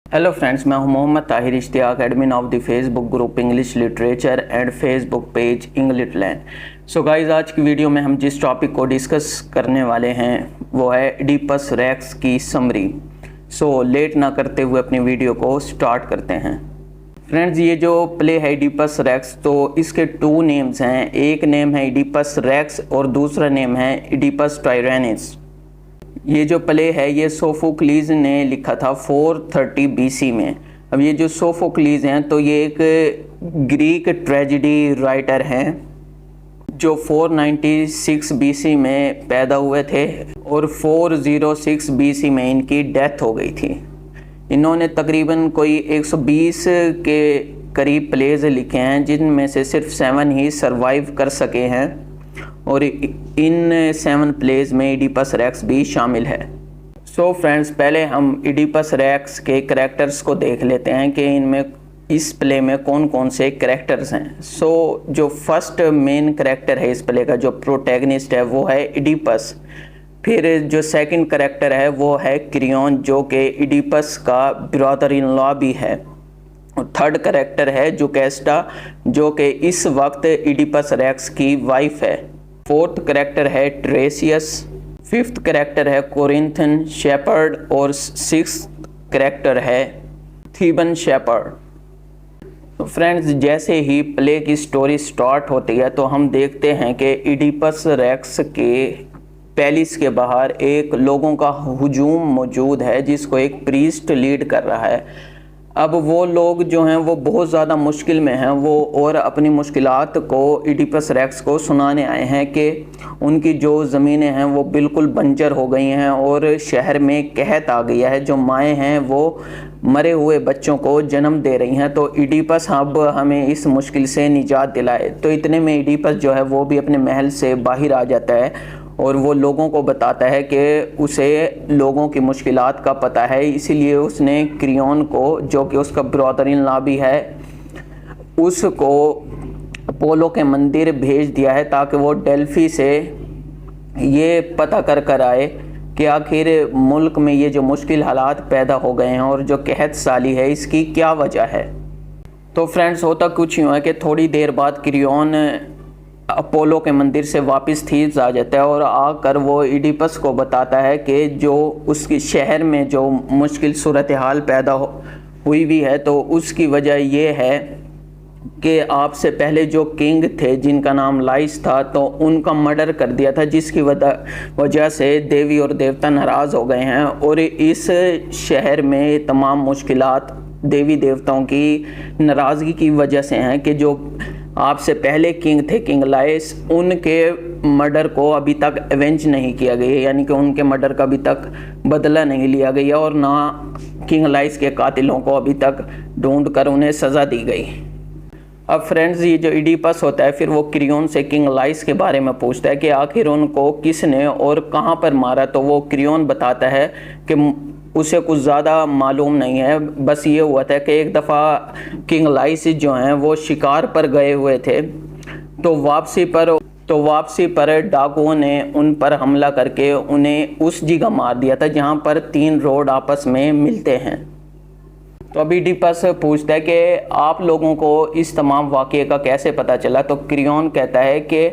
Hello friends, मैं हूं Mohammad Tahir Ishtiaq, admin of the Facebook group English literature and Facebook page English learn. So guys, आज की video में हम जिस टॉपिक को डिस्कस करने वाले हैं वो है इडिपस रेक्स की समरी। सो लेट ना करते हुए अपनी वीडियो को स्टार्ट करते हैं। फ्रेंड्स, ये जो प्ले है इडिपस रेक्स, तो इसके टू नेम्स हैं। एक नेम है इडिपस रेक्स और दूसरा नेम है इडिपस टायरेनिस। ये जो प्ले है ये सोफोक्लीज ने लिखा था 430 BC में। अब ये जो सोफोक्लीज हैं तो ये एक ग्रीक ट्रेजेडी राइटर हैं जो 496 BC में पैदा हुए थे और 406 BC में इनकी डेथ हो गई थी। इन्होंने तकरीबन कोई 120 के करीब प्लेज लिखे हैं, जिनमें से सिर्फ 7 ही सरवाइव कर सके हैं और इन 7 प्लेज में इडिपस रेक्स भी शामिल है। सो फ्रेंड्स, पहले हम इडिपस रेक्स के करैक्टर्स को देख लेते हैं कि इनमें इस प्ले में कौन कौन से करैक्टर्स हैं। सो जो फर्स्ट मेन करैक्टर है इस प्ले का, जो प्रोटैगनिस्ट है, वो है इडिपस। फिर जो सेकंड करैक्टर है वो है क्रियोन, जो कि इडिपस का ब्रदर इन लॉ भी है। और थर्ड करैक्टर है जुकेस्टा, जो कि इस वक्त इडिपस रेक्स की वाइफ है। फोर्थ करैक्टर है ट्रेसियस। फिफ्थ करैक्टर है कोरिंथन शेपर्ड और सिक्स्थ करैक्टर है थीबन शेपर्ड। तो फ्रेंड्स, जैसे ही प्ले की स्टोरी स्टार्ट होती है तो हम देखते हैं कि इडिपस रेक्स के पैलेस के बाहर एक लोगों का हुजूम मौजूद है, जिसको एक प्रीस्ट लीड कर रहा है। अब वो लोग जो हैं वो बहुत ज़्यादा मुश्किल में हैं वो, और अपनी मुश्किलात को इडिपस रेक्स को सुनाने आए हैं कि उनकी जो ज़मीनें हैं वो बिल्कुल बंजर हो गई हैं और शहर में कहत आ गया है। जो माएँ हैं वो मरे हुए बच्चों को जन्म दे रही हैं, तो इडिपस अब हमें इस मुश्किल से निजात दिलाए। तो इतने में इडिपस जो है वो भी अपने महल से बाहर आ जाता है और वो लोगों को बताता है कि उसे लोगों की मुश्किलात का पता है, इसीलिए उसने क्रियोन को, जो कि उसका ब्रदर इन लॉ भी है, उसको अपोलो के मंदिर भेज दिया है ताकि वो डेल्फी से ये पता कर आए कि आखिर मुल्क में ये जो मुश्किल हालात पैदा हो गए हैं और जो कहत साली है इसकी क्या वजह है। तो फ्रेंड्स, होता कुछ यूँ है कि थोड़ी देर बाद क्रियोन अपोलो के मंदिर से वापस थीब्स आ जाता है और आकर वो इडिपस को बताता है कि जो उसके शहर में जो मुश्किल सूरत हाल पैदा हुई भी है तो उसकी वजह ये है कि आपसे पहले जो किंग थे जिनका नाम लाइस था, तो उनका मर्डर कर दिया था, जिसकी वजह से देवी और देवता नाराज़ हो गए हैं और इस शहर में तमाम मुश्किलात देवी देवताओं की नाराज़गी की वजह से हैं कि जो आपसे पहले किंग थे, किंग लाइस, उनके मर्डर को अभी तक एवेंज नहीं किया गया, यानी कि उनके मर्डर का अभी तक बदला नहीं लिया गया और ना किंग लाइस के कातिलों को अभी तक ढूंढ कर उन्हें सज़ा दी गई। अब फ्रेंड्स, ये जो इडिपस होता है फिर वो क्रियोन से किंग लाइस के बारे में पूछता है कि आखिर उनको किसने और कहाँ पर मारा। तो वो क्रियोन बताता है कि उसे कुछ ज़्यादा मालूम नहीं है, बस ये हुआ था कि एक दफ़ा किंग लाइस जो हैं वो शिकार पर गए हुए थे, तो वापसी पर डाकुओं ने उन पर हमला करके उन्हें उस जगह मार दिया था जहाँ पर 3 रोड आपस में मिलते हैं। तो अभी इडिपस पूछता है कि आप लोगों को इस तमाम वाक़े का कैसे पता चला। तो क्रियोन कहता है कि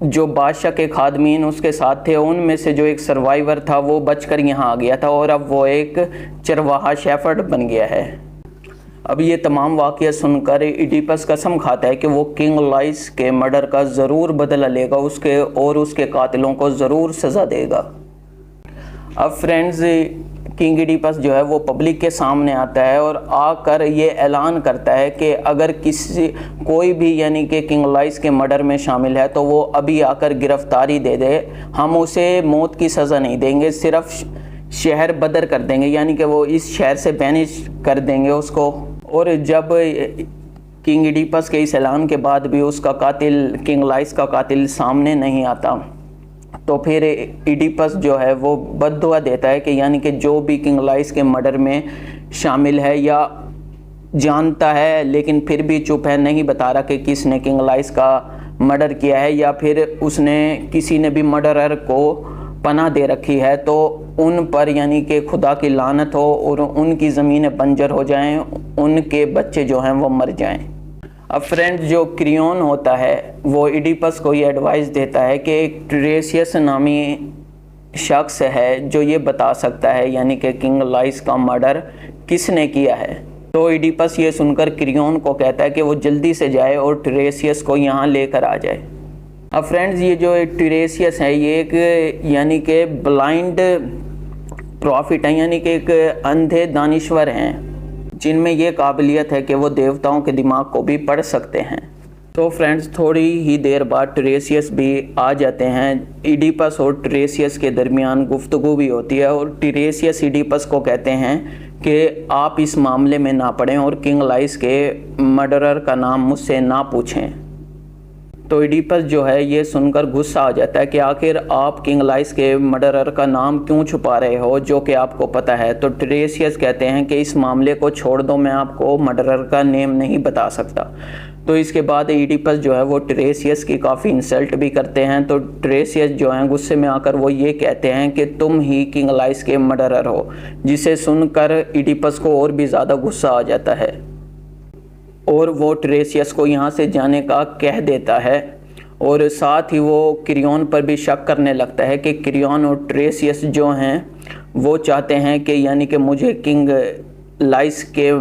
जो बादशाह के खादमीन उसके साथ थे उनमें से जो एक सर्वाइवर था वो बचकर यहाँ आ गया था और अब वो एक चरवाहा शेफर्ड बन गया है। अब ये तमाम वाक़या सुनकर इडिपस कसम खाता है कि वो किंग लाइस के मर्डर का ज़रूर बदला लेगा, उसके कातिलों को ज़रूर सज़ा देगा। अब फ्रेंड्स, किंग इडिपस जो है वो पब्लिक के सामने आता है और आकर ये ऐलान करता है कि अगर कोई भी यानी कि किंग लाइस के मर्डर में शामिल है तो वो अभी आकर गिरफ्तारी दे दे, हम उसे मौत की सज़ा नहीं देंगे, सिर्फ शहर बदर कर देंगे, यानी कि वो इस शहर से बैनिश कर देंगे उसको। और जब किंग इडिपस के इस ऐलान के बाद भी उसका कातिल, किंग लाइस का कातिल सामने नहीं आता, तो फिर इडिपस जो है वो बद्दुआ देता है कि यानी कि जो भी किंग लाइस के मर्डर में शामिल है या जानता है लेकिन फिर भी चुप है, नहीं बता रहा कि किसने किंग लाइस का मर्डर किया है या फिर उसने किसी ने भी मर्डरर को पनाह दे रखी है, तो उन पर यानी कि खुदा की लानत हो और उनकी ज़मीनें बंजर हो जाएं, उनके बच्चे जो हैं वो मर जाएं। अब फ्रेंड्स, जो क्रियोन होता है वो इडिपस को ये एडवाइस देता है कि एक टिरेसियस नामी शख्स है जो ये बता सकता है यानी कि किंग लाइस का मर्डर किसने किया है। तो इडिपस ये सुनकर क्रियोन को कहता है कि वो जल्दी से जाए और टिरेसियस को यहाँ लेकर आ जाए। अब फ्रेंड्स, ये जो टिरेसियस है ये एक यानी कि ब्लाइंड प्रॉफिट है, यानी कि एक अंधे दानिश्वर हैं जिनमें ये काबिलियत है कि वो देवताओं के दिमाग को भी पढ़ सकते हैं। तो फ्रेंड्स, थोड़ी ही देर बाद टिरेसियस भी आ जाते हैं। इडिपस और टिरेसियस के दरमियान गुफ्तगू भी होती है और टिरेसियस इडिपस को कहते हैं कि आप इस मामले में ना पड़ें और किंग लाइस के मर्डरर का नाम मुझसे ना पूछें। तो इडिपस जो है ये सुनकर गुस्सा आ जाता है कि आखिर आप किंग लाइस के मर्डरर का नाम क्यों छुपा रहे हो जो कि आपको पता है। तो टिरेसियस कहते हैं कि इस मामले को छोड़ दो, मैं आपको मर्डरर का नेम नहीं बता सकता। तो इसके बाद इडिपस जो है वो टिरेसियस की काफ़ी इंसल्ट भी करते हैं। तो टिरेसियस जो है गुस्से में आकर वो ये कहते हैं कि तुम ही किंग लाइस के मर्डरर हो, जिसे सुनकर इडिपस को और भी ज़्यादा गुस्सा आ जाता है और वो टिरेसियस को यहाँ से जाने का कह देता है और साथ ही वो क्रियोन पर भी शक करने लगता है कि क्रियोन और टिरेसियस जो हैं वो चाहते हैं कि यानी कि मुझे किंग लाइस के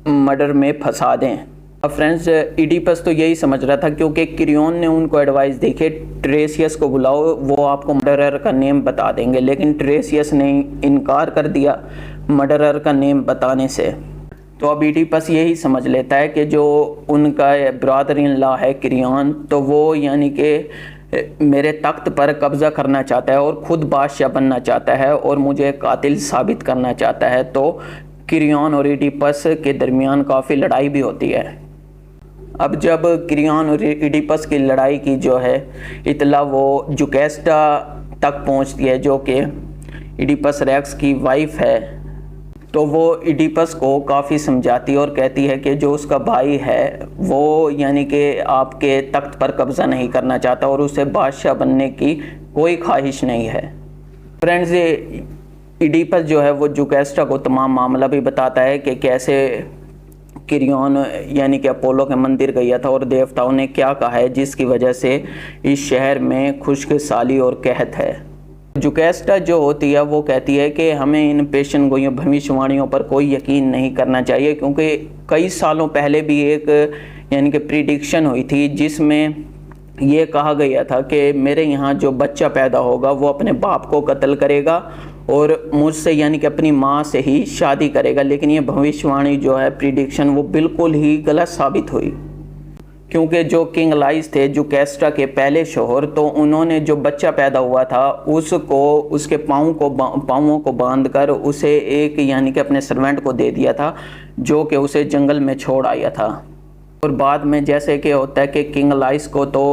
मर्डर में फंसा दें। अब फ्रेंड्स, इडिपस तो यही समझ रहा था क्योंकि क्रियोन ने उनको एडवाइस दी कि टिरेसियस को बुलाओ, वो आपको मर्डरर का नेम बता देंगे, लेकिन टिरेसियस ने इनकार कर दिया मर्डरर का नेम बताने से। तो अब इडिपस यही समझ लेता है कि जो उनका ब्रदर इन लॉ है क्रियोन, तो वो यानी कि मेरे तख्त पर कब्ज़ा करना चाहता है और ख़ुद बादशाह बनना चाहता है और मुझे कातिल साबित करना चाहता है। तो क्रियोन और इडिपस के दरमियान काफ़ी लड़ाई भी होती है। अब जब क्रियोन और इडिपस की लड़ाई की जो है इतला वो जुकेस्टा तक पहुंचती है जो कि इडिपस रेक्स की वाइफ है, तो वो इडिपस को काफ़ी समझाती है और कहती है कि जो उसका भाई है वो यानी कि आपके तख्त पर कब्ज़ा नहीं करना चाहता और उसे बादशाह बनने की कोई ख्वाहिश नहीं है। फ्रेंड्स, ये इडिपस जो है वो जुकेस्टा को तमाम मामला भी बताता है कि कैसे क्रियोन यानी कि अपोलो के मंदिर गया था और देवताओं ने क्या कहा है जिसकी वजह से इस शहर में खुशहाली और कहत है। जुकेस्टा जो होती है वो कहती है कि हमें इन पेशन गोइयों भविष्यवाणियों पर कोई यकीन नहीं करना चाहिए, क्योंकि कई सालों पहले भी एक यानी कि प्रिडिक्शन हुई थी जिसमें ये कहा गया था कि मेरे यहाँ जो बच्चा पैदा होगा वो अपने बाप को कत्ल करेगा और मुझसे यानी कि अपनी माँ से ही शादी करेगा। लेकिन ये भविष्यवाणी जो है प्रिडिक्शन वो बिल्कुल ही गलत साबित हुई, क्योंकि जो किंग लाइस थे जुकेस्टा के पहले शोहर, तो उन्होंने जो बच्चा पैदा हुआ था उसको उसके पाँवों को बांधकर उसे एक यानी कि अपने सर्वेंट को दे दिया था जो कि उसे जंगल में छोड़ आया था। और बाद में जैसे कि होता है कि किंग लाइस को तो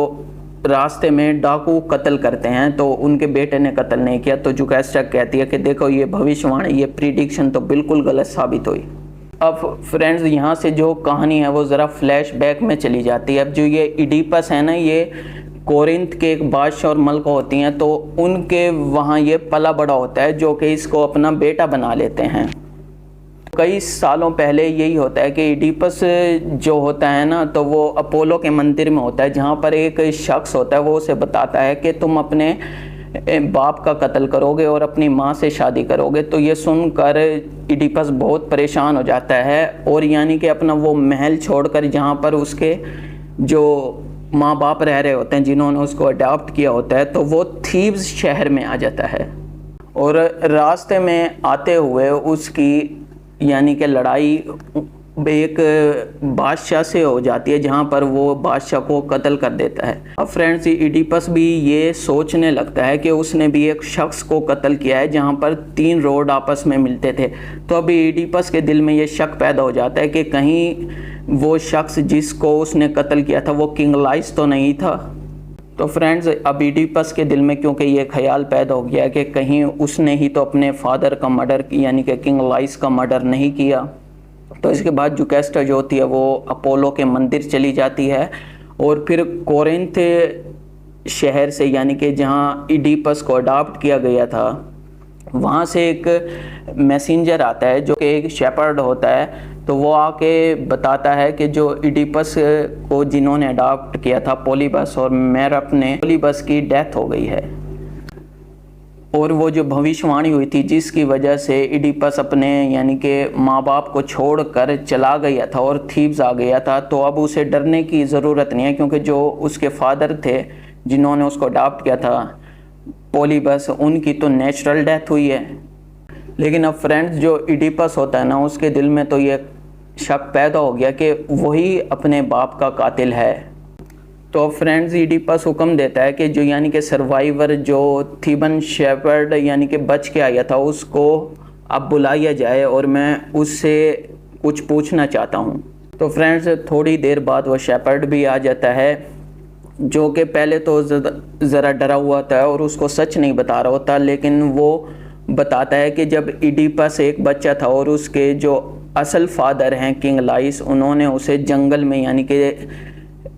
रास्ते में डाकू कत्ल करते हैं, तो उनके बेटे ने कत्ल नहीं किया। तो जुकेस्टा कहती है कि देखो ये भविष्यवाणी, ये प्रिडिक्शन तो बिल्कुल गलत साबित हुई। अब फ्रेंड्स, यहाँ से जो कहानी है वो ज़रा फ्लैशबैक में चली जाती है। अब जो ये इडिपस है ना, ये कोरिंथ के एक बादशाह और मलका होती हैं, तो उनके वहाँ ये पला बड़ा होता है जो कि इसको अपना बेटा बना लेते हैं। कई सालों पहले यही होता है कि इडिपस जो होता है ना, तो वो अपोलो के मंदिर में होता है जहाँ पर एक शख्स होता है, वो उसे बताता है कि तुम अपने बाप का कत्ल करोगे और अपनी माँ से शादी करोगे। तो ये सुनकर इडिपस बहुत परेशान हो जाता है और यानी कि अपना वो महल छोड़कर जहाँ पर उसके जो माँ बाप रह रहे होते हैं जिन्होंने उसको अडॉप्ट किया होता है, तो वो थीव्स शहर में आ जाता है। और रास्ते में आते हुए उसकी यानी कि लड़ाई एक बादशाह से हो जाती है जहाँ पर वो बादशाह को कत्ल कर देता है। अब फ्रेंड्स, इडिपस भी ये सोचने लगता है कि उसने भी एक शख्स को कत्ल किया है जहाँ पर 3 रोड आपस में मिलते थे। तो अभी इडिपस के दिल में ये शक पैदा हो जाता है कि कहीं वो शख्स जिसको उसने कत्ल किया था वो किंग लाइस तो नहीं था। तो फ्रेंड्स, अब इडिपस के दिल में क्योंकि ये ख्याल पैदा हो गया कि कहीं उसने ही तो अपने फादर का मर्डर यानी कि किंग लाइस का मर्डर नहीं किया। तो इसके बाद जुकेस्टा जो होती है वो अपोलो के मंदिर चली जाती है और फिर कोरिंथ शहर से यानी कि जहाँ इडिपस को अडॉप्ट किया गया था वहाँ से एक मैसेंजर आता है जो कि एक शेपर्ड होता है, तो वो आके बताता है कि जो इडिपस को जिन्होंने अडॉप्ट किया था पोलीबस और मेरप ने, पोलीबस की डेथ हो गई है। और वो जो भविष्यवाणी हुई थी जिसकी वजह से इडिपस अपने यानी कि माँ बाप को छोड़कर चला गया था और थीब्स आ गया था, तो अब उसे डरने की ज़रूरत नहीं है, क्योंकि जो उसके फादर थे जिन्होंने उसको अडॉप्ट किया था पोलीबस, उनकी तो नेचुरल डेथ हुई है। लेकिन अब फ्रेंड्स जो इडिपस होता है ना, उसके दिल में तो ये शक पैदा हो गया कि वही अपने बाप का कातिल है। तो फ्रेंड्स इडिपस हुक्म देता है कि जो यानी कि सर्वाइवर जो थीबन शेपर्ड यानी कि बच के आया था उसको अब बुलाया जाए और मैं उससे कुछ पूछना चाहता हूँ। तो फ्रेंड्स थोड़ी देर बाद वो शेपर्ड भी आ जाता है, जो कि पहले तो ज़रा डरा हुआ था और उसको सच नहीं बता रहा होता, लेकिन वो बताता है कि जब इडिपस एक बच्चा था और उसके जो असल फादर हैं किंग लाइस, उन्होंने उसे जंगल में यानी कि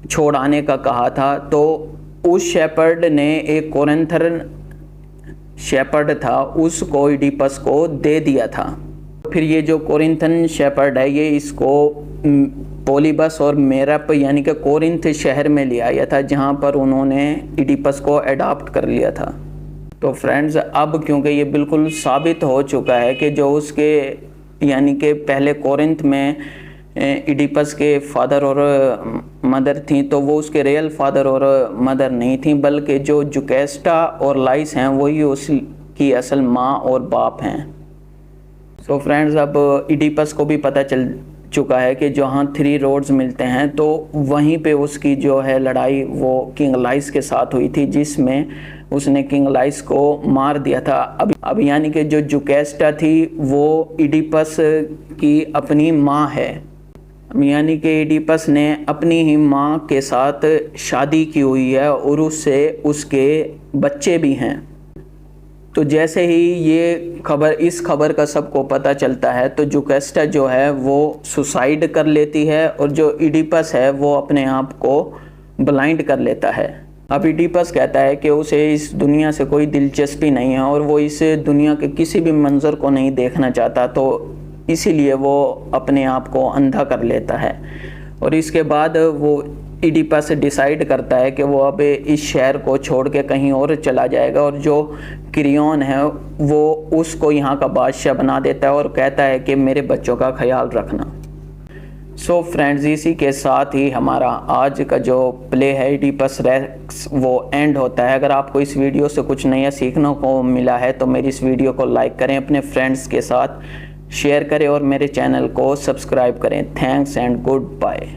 छोड़ आने का कहा था, तो उस शेपर्ड ने एक कोरिंथन शेपर्ड था उसको इडिपस को दे दिया था। फिर ये जो कोरिंथन शेपर्ड है ये इसको पोलीबस और मेरप यानी कि कोरिंथ शहर में ले आया था, जहाँ पर उन्होंने इडिपस को अडॉप्ट कर लिया था। तो फ्रेंड्स अब क्योंकि ये बिल्कुल साबित हो चुका है कि जो उसके यानी कि पहले कोरिंथ में इडिपस के फादर और मदर थी, तो वो उसके रियल फादर और मदर नहीं थी, बल्कि जो जुकेस्टा और लाइस हैं वही उसकी असल माँ और बाप हैं। सो फ्रेंड्स अब इडिपस को भी पता चल चुका है कि जहाँ 3 रोड्स मिलते हैं तो वहीं पे उसकी जो है लड़ाई वो किंग लाइस के साथ हुई थी, जिसमें उसने किंग लाइस को मार दिया था। अब यानी कि जो जुकेस्टा थी वो इडिपस की अपनी माँ है, यानी कि इडिपस ने अपनी ही माँ के साथ शादी की हुई है और उससे उसके बच्चे भी हैं। तो जैसे ही ये इस खबर का सबको पता चलता है तो जुकेस्टा जो है वो सुसाइड कर लेती है और जो इडिपस है वो अपने आप को ब्लाइंड कर लेता है। अब इडिपस कहता है कि उसे इस दुनिया से कोई दिलचस्पी नहीं है और वो इस दुनिया के किसी भी मंजर को नहीं देखना चाहता, तो इसीलिए वो अपने आप को अंधा कर लेता है। और इसके बाद वो इडिपस डिसाइड करता है कि वो अब इस शहर को छोड़ के कहीं और चला जाएगा और जो क्रियोन है वो उसको यहाँ का बादशाह बना देता है और कहता है कि मेरे बच्चों का ख्याल रखना। सो फ्रेंड्स इसी के साथ ही हमारा आज का जो प्ले है इडिपस रेक्स वो एंड होता है। अगर आपको इस वीडियो से कुछ नया सीखने को मिला है तो मेरी इस वीडियो को लाइक करें, अपने फ्रेंड्स के साथ शेयर करें और मेरे चैनल को सब्सक्राइब करें। Thanks and good bye.